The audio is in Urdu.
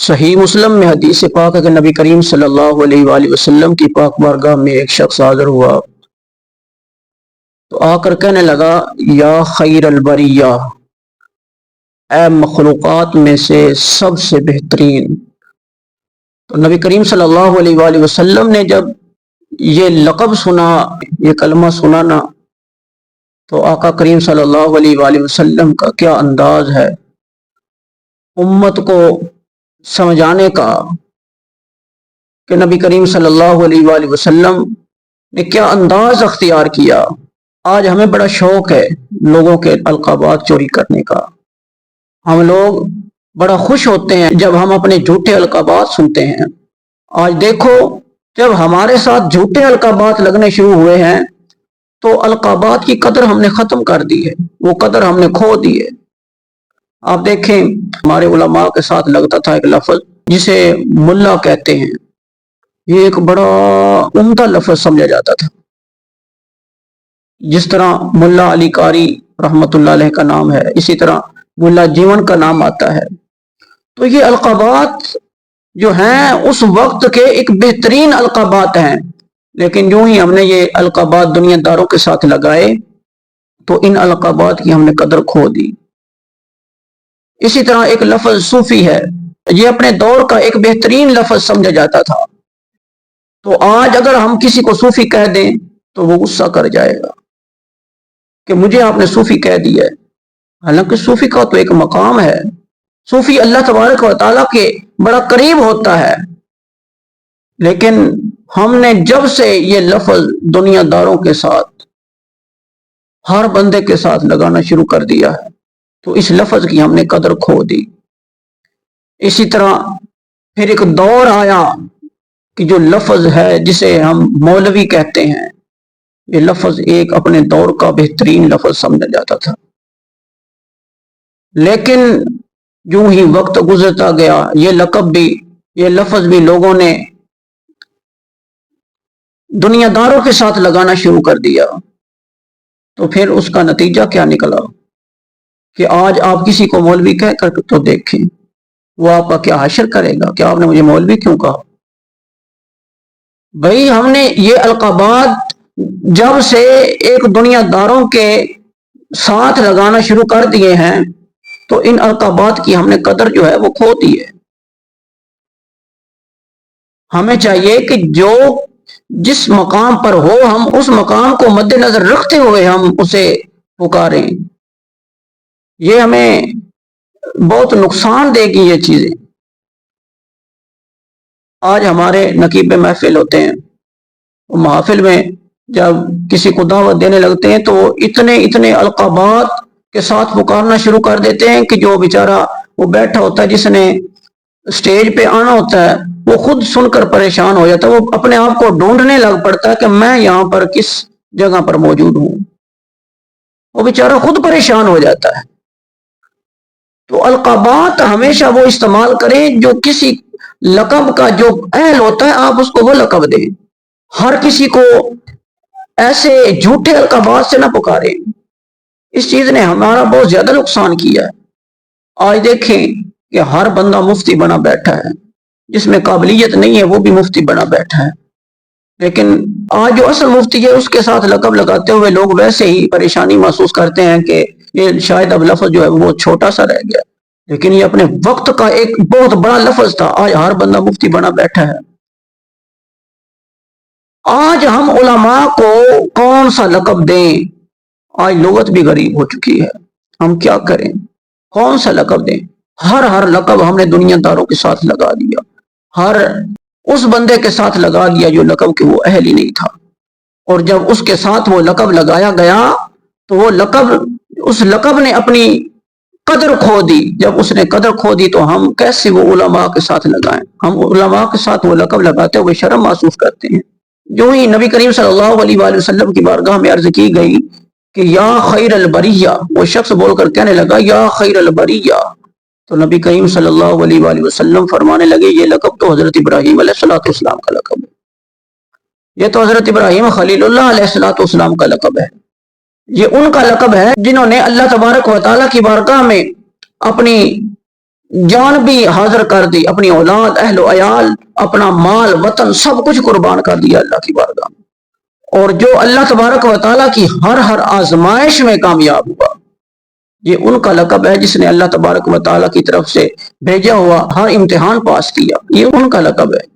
صحیح مسلم میں حدیث پاک ہے کہ نبی کریم صلی اللہ علیہ وآلہ وسلم کی پاک بارگاہ میں ایک شخص حاضر ہوا تو آ کر کہنے لگا یا خیر البریہ، اے مخلوقات میں سے سب سے بہترین۔ تو نبی کریم صلی اللہ علیہ وآلہ وسلم نے جب یہ لقب سنا، یہ کلمہ سنا نا، تو آقا کریم صلی اللہ علیہ وآلہ وسلم کا کیا انداز ہے امت کو سمجھانے کا، کہ نبی کریم صلی اللہ علیہ وآلہ وسلم نے کیا انداز اختیار کیا۔ آج ہمیں بڑا شوق ہے لوگوں کے القابات چوری کرنے کا، ہم لوگ بڑا خوش ہوتے ہیں جب ہم اپنے جھوٹے القابات سنتے ہیں۔ آج دیکھو جب ہمارے ساتھ جھوٹے القابات لگنے شروع ہوئے ہیں تو القابات کی قدر ہم نے ختم کر دی ہے، وہ قدر ہم نے کھو دی ہے۔ آپ دیکھیں ہمارے علماء کے ساتھ لگتا تھا ایک لفظ جسے ملا کہتے ہیں، یہ ایک بڑا عمدہ لفظ سمجھا جاتا تھا، جس طرح ملا علی قاری رحمت اللہ علیہ کا نام ہے، اسی طرح ملا جیون کا نام آتا ہے۔ تو یہ القابات جو ہیں اس وقت کے ایک بہترین القابات ہیں، لیکن یوں ہی ہم نے یہ القابات دنیا داروں کے ساتھ لگائے تو ان القابات کی ہم نے قدر کھو دی۔ اسی طرح ایک لفظ صوفی ہے، یہ اپنے دور کا ایک بہترین لفظ سمجھا جاتا تھا، تو آج اگر ہم کسی کو صوفی کہہ دیں تو وہ غصہ کر جائے گا کہ مجھے آپ نے صوفی کہہ دیا ہے، حالانکہ صوفی کا تو ایک مقام ہے، صوفی اللہ تبارک و تعالیٰ کے بڑا قریب ہوتا ہے، لیکن ہم نے جب سے یہ لفظ دنیا داروں کے ساتھ ہر بندے کے ساتھ لگانا شروع کر دیا ہے تو اس لفظ کی ہم نے قدر کھو دی۔ اسی طرح پھر ایک دور آیا کہ جو لفظ ہے جسے ہم مولوی کہتے ہیں، یہ لفظ ایک اپنے دور کا بہترین لفظ سمجھا جاتا تھا، لیکن یوں ہی وقت گزرتا گیا یہ لفظ بھی لوگوں نے دنیا داروں کے ساتھ لگانا شروع کر دیا، تو پھر اس کا نتیجہ کیا نکلا کہ آج آپ کسی کو مولوی کہہ کر تو دیکھیں وہ آپ کا کیا حشر کرے گا کہ آپ نے مجھے مولوی کیوں کہا۔ بھئی ہم نے یہ القابات جب سے ایک دنیا داروں کے ساتھ لگانا شروع کر دیے ہیں تو ان القابات کی ہم نے قدر جو ہے وہ کھو دی ہے۔ ہمیں چاہیے کہ جو جس مقام پر ہو ہم اس مقام کو مد نظر رکھتے ہوئے ہم اسے پکاریں، یہ ہمیں بہت نقصان دے گی یہ چیزیں۔ آج ہمارے نقیب محفل ہوتے ہیں، محافل میں جب کسی کو دعوت دینے لگتے ہیں تو اتنے القابات کے ساتھ پکارنا شروع کر دیتے ہیں کہ جو بیچارہ وہ بیٹھا ہوتا ہے جس نے اسٹیج پہ آنا ہوتا ہے وہ خود سن کر پریشان ہو جاتا ہے، وہ اپنے آپ کو ڈھونڈنے لگ پڑتا ہے کہ میں یہاں پر کس جگہ پر موجود ہوں، وہ بیچارہ خود پریشان ہو جاتا ہے۔ تو القابات ہمیشہ وہ استعمال کریں جو کسی لقب کا جو اہل ہوتا ہے آپ اس کو وہ لقب دیں، ہر کسی کو ایسے جھوٹے القابات سے نہ پکاریں، اس چیز نے ہمارا بہت زیادہ نقصان کیا ہے۔ آج دیکھیں کہ ہر بندہ مفتی بنا بیٹھا ہے، جس میں قابلیت نہیں ہے وہ بھی مفتی بنا بیٹھا ہے، لیکن آج جو اصل مفتی ہے اس کے ساتھ لقب لگاتے ہوئے لوگ ویسے ہی پریشانی محسوس کرتے ہیں کہ یہ شاید اب لفظ جو ہے وہ چھوٹا سا رہ گیا، لیکن یہ اپنے وقت کا ایک بہت بڑا لفظ تھا، آج ہر بندہ مفتی بنا بیٹھا ہے۔ آج ہم علماء کو کون سا لقب دیں؟ آج لغت بھی غریب ہو چکی ہے، ہم کیا کریں، کون سا لقب دیں؟ ہر لقب ہم نے دنیا داروں کے ساتھ لگا دیا، ہر اس بندے کے ساتھ لگا دیا جو لقب کے وہ اہل ہی نہیں تھا، اور جب اس کے ساتھ وہ لقب لگایا گیا تو وہ اس لقب نے اپنی قدر کھو دی۔ جب اس نے قدر کھو دی تو ہم کیسے وہ علماء کے ساتھ لگائیں؟ ہم علماء کے ساتھ وہ لقب لگاتے ہوئے شرم محسوس کرتے ہیں۔ جو ہی نبی کریم صلی اللہ علیہ وآلہ وسلم کی بارگاہ میں عرض کی گئی کہ یا خیر البریہ، وہ شخص بول کر کہنے لگا یا خیر البریہ، تو نبی کریم صلی اللہ علیہ وآلہ وسلم فرمانے لگے یہ لقب تو حضرت ابراہیم علیہ السلام کا لقب ہے، یہ تو حضرت ابراہیم خلیل اللہ علیہ السلام کا لقب ہے، یہ ان کا لقب ہے جنہوں نے اللہ تبارک و تعالیٰ کی بارگاہ میں اپنی جان بھی حاضر کر دی، اپنی اولاد، اہل و عیال، اپنا مال، وطن، سب کچھ قربان کر دیا اللہ کی بارگاہ میں۔ اور جو اللہ تبارک و تعالیٰ کی ہر آزمائش میں کامیاب ہوا، یہ ان کا لقب ہے جس نے اللہ تبارک و تعالیٰ کی طرف سے بھیجا ہوا ہر امتحان پاس کیا، یہ ان کا لقب ہے۔